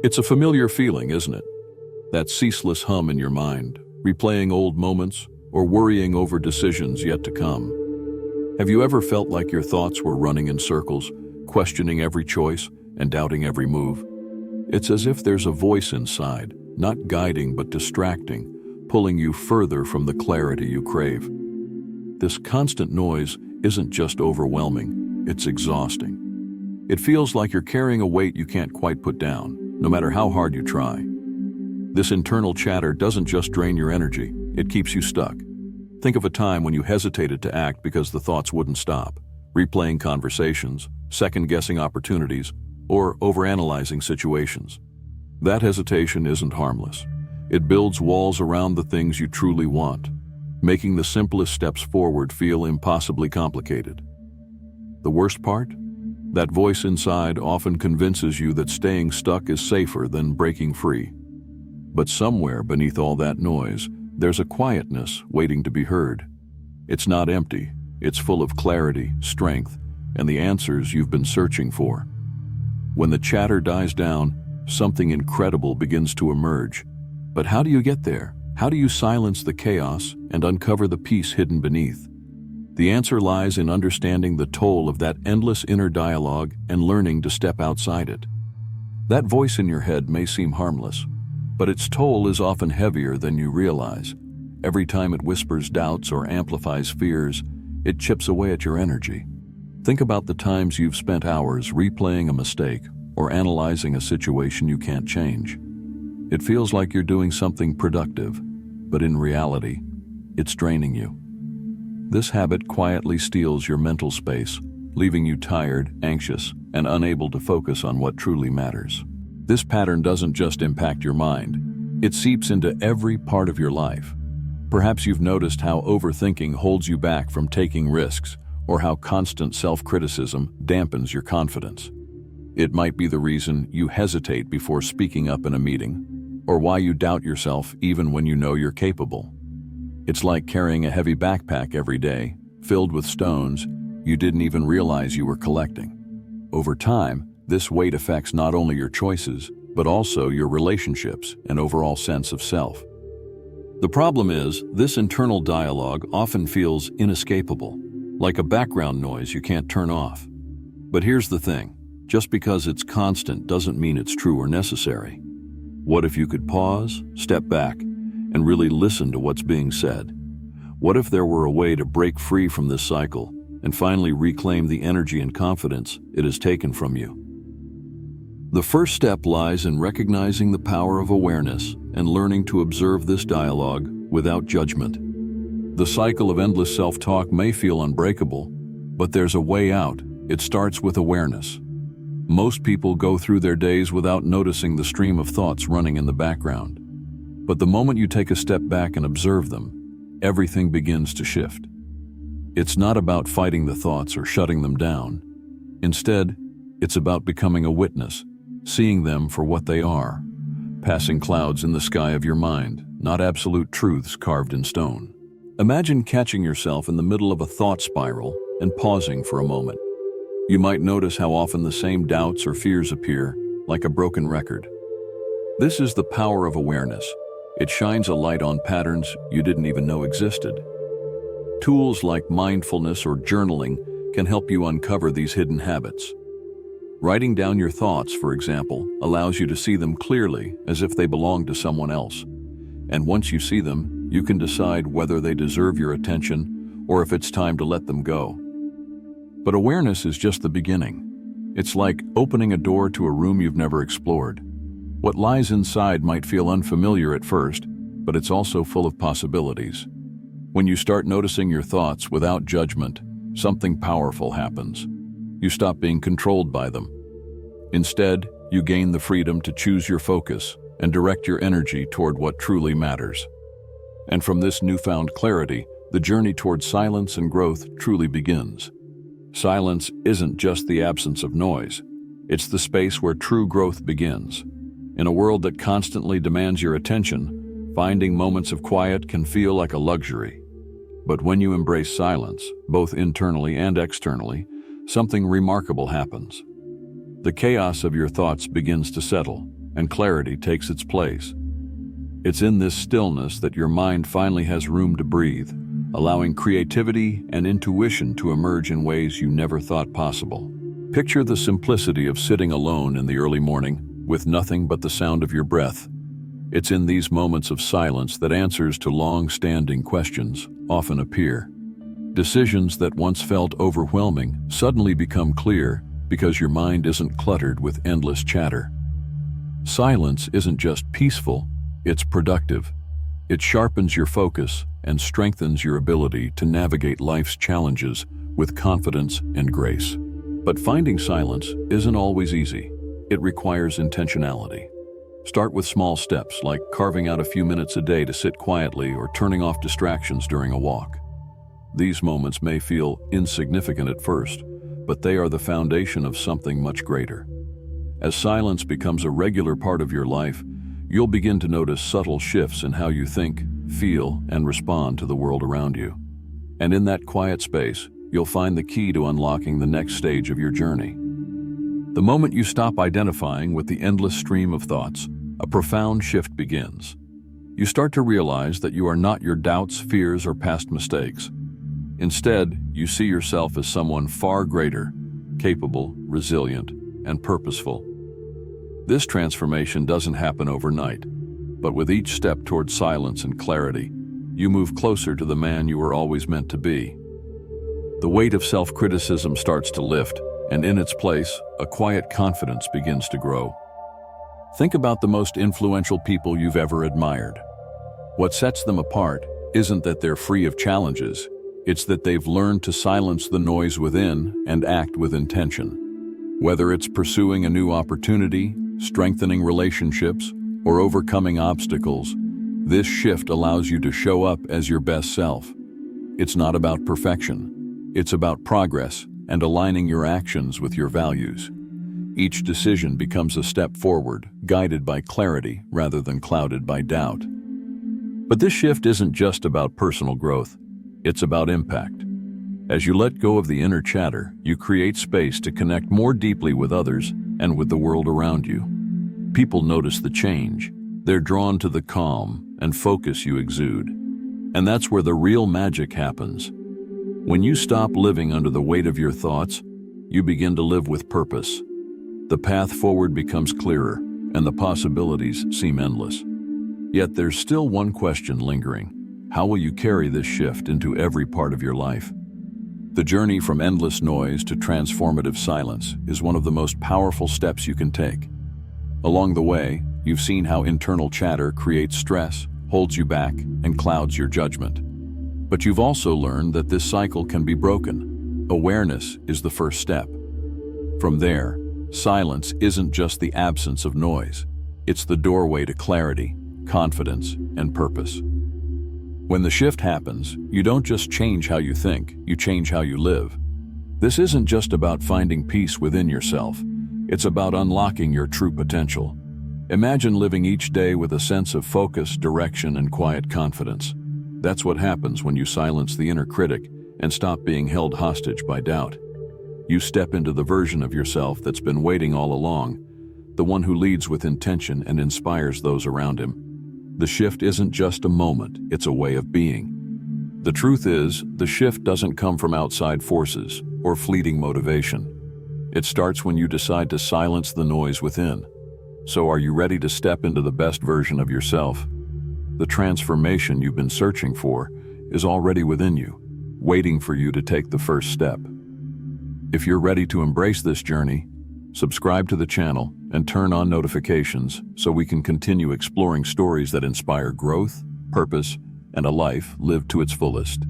It's a familiar feeling, isn't it? That ceaseless hum in your mind, replaying old moments or worrying over decisions yet to come. Have you ever felt like your thoughts were running in circles, questioning every choice and doubting every move? It's as if there's a voice inside, not guiding but distracting, pulling you further from the clarity you crave. This constant noise isn't just overwhelming, it's exhausting. It feels like you're carrying a weight you can't quite put down, no matter how hard you try. This internal chatter doesn't just drain your energy, it keeps you stuck. Think of a time when you hesitated to act because the thoughts wouldn't stop, replaying conversations, second-guessing opportunities, or overanalyzing situations. That hesitation isn't harmless. It builds walls around the things you truly want, making the simplest steps forward feel impossibly complicated. The worst part? That voice inside often convinces you that staying stuck is safer than breaking free. But somewhere beneath all that noise, there's a quietness waiting to be heard. It's not empty, it's full of clarity, strength, and the answers you've been searching for. When the chatter dies down, something incredible begins to emerge. But how do you get there? How do you silence the chaos and uncover the peace hidden beneath? The answer lies in understanding the toll of that endless inner dialogue and learning to step outside it. That voice in your head may seem harmless, but its toll is often heavier than you realize. Every time it whispers doubts or amplifies fears, it chips away at your energy. Think about the times you've spent hours replaying a mistake or analyzing a situation you can't change. It feels like you're doing something productive, but in reality, it's draining you. This habit quietly steals your mental space, leaving you tired, anxious, and unable to focus on what truly matters. This pattern doesn't just impact your mind, it seeps into every part of your life. Perhaps you've noticed how overthinking holds you back from taking risks, or how constant self-criticism dampens your confidence. It might be the reason you hesitate before speaking up in a meeting, or why you doubt yourself even when you know you're capable. It's like carrying a heavy backpack every day, filled with stones you didn't even realize you were collecting. Over time, this weight affects not only your choices, but also your relationships and overall sense of self. The problem is, this internal dialogue often feels inescapable, like a background noise you can't turn off. But here's the thing, just because it's constant doesn't mean it's true or necessary. What if you could pause, step back, and really listen to what's being said? What if there were a way to break free from this cycle and finally reclaim the energy and confidence it has taken from you? The first step lies in recognizing the power of awareness and learning to observe this dialogue without judgment. The cycle of endless self-talk may feel unbreakable, but there's a way out. It starts with awareness. Most people go through their days without noticing the stream of thoughts running in the background. But the moment you take a step back and observe them, everything begins to shift. It's not about fighting the thoughts or shutting them down. Instead, it's about becoming a witness, seeing them for what they are, passing clouds in the sky of your mind, not absolute truths carved in stone. Imagine catching yourself in the middle of a thought spiral and pausing for a moment. You might notice how often the same doubts or fears appear, like a broken record. This is the power of awareness. It shines a light on patterns you didn't even know existed. Tools like mindfulness or journaling can help you uncover these hidden habits. Writing down your thoughts, for example, allows you to see them clearly as if they belong to someone else. And once you see them, you can decide whether they deserve your attention or if it's time to let them go. But awareness is just the beginning. It's like opening a door to a room you've never explored. What lies inside might feel unfamiliar at first, but it's also full of possibilities. When you start noticing your thoughts without judgment, something powerful happens. You stop being controlled by them. Instead, you gain the freedom to choose your focus and direct your energy toward what truly matters. And from this newfound clarity, the journey toward silence and growth truly begins. Silence isn't just the absence of noise. It's the space where true growth begins. In a world that constantly demands your attention, finding moments of quiet can feel like a luxury. But when you embrace silence, both internally and externally, something remarkable happens. The chaos of your thoughts begins to settle, and clarity takes its place. It's in this stillness that your mind finally has room to breathe, allowing creativity and intuition to emerge in ways you never thought possible. Picture the simplicity of sitting alone in the early morning, with nothing but the sound of your breath. It's in these moments of silence that answers to long-standing questions often appear. Decisions that once felt overwhelming suddenly become clear because your mind isn't cluttered with endless chatter. Silence isn't just peaceful, it's productive. It sharpens your focus and strengthens your ability to navigate life's challenges with confidence and grace. But finding silence isn't always easy. It requires intentionality. Start with small steps like carving out a few minutes a day to sit quietly or turning off distractions during a walk. These moments may feel insignificant at first, but they are the foundation of something much greater. As silence becomes a regular part of your life, you'll begin to notice subtle shifts in how you think, feel, and respond to the world around you. And in that quiet space, you'll find the key to unlocking the next stage of your journey. The moment you stop identifying with the endless stream of thoughts, a profound shift begins. You start to realize that you are not your doubts, fears, or past mistakes. Instead, you see yourself as someone far greater, capable, resilient, and purposeful. This transformation doesn't happen overnight, but with each step towards silence and clarity, you move closer to the man you were always meant to be. The weight of self-criticism starts to lift, and in its place, a quiet confidence begins to grow. Think about the most influential people you've ever admired. What sets them apart isn't that they're free of challenges, it's that they've learned to silence the noise within and act with intention. Whether it's pursuing a new opportunity, strengthening relationships, or overcoming obstacles, this shift allows you to show up as your best self. It's not about perfection. It's about progress and aligning your actions with your values. Each decision becomes a step forward, guided by clarity rather than clouded by doubt. But this shift isn't just about personal growth. It's about impact. As you let go of the inner chatter, you create space to connect more deeply with others and with the world around you. People notice the change. They're drawn to the calm and focus you exude. And that's where the real magic happens. When you stop living under the weight of your thoughts, you begin to live with purpose. The path forward becomes clearer, and the possibilities seem endless. Yet there's still one question lingering. How will you carry this shift into every part of your life? The journey from endless noise to transformative silence is one of the most powerful steps you can take. Along the way, you've seen how internal chatter creates stress, holds you back, and clouds your judgment. But you've also learned that this cycle can be broken. Awareness is the first step. From there, silence isn't just the absence of noise. It's the doorway to clarity, confidence, and purpose. When the shift happens, you don't just change how you think, you change how you live. This isn't just about finding peace within yourself. It's about unlocking your true potential. Imagine living each day with a sense of focus, direction, and quiet confidence. That's what happens when you silence the inner critic and stop being held hostage by doubt. You step into the version of yourself that's been waiting all along, the one who leads with intention and inspires those around him. The shift isn't just a moment, it's a way of being. The truth is, the shift doesn't come from outside forces or fleeting motivation. It starts when you decide to silence the noise within. So are you ready to step into the best version of yourself? The transformation you've been searching for is already within you, waiting for you to take the first step. If you're ready to embrace this journey, subscribe to the channel and turn on notifications so we can continue exploring stories that inspire growth, purpose, and a life lived to its fullest.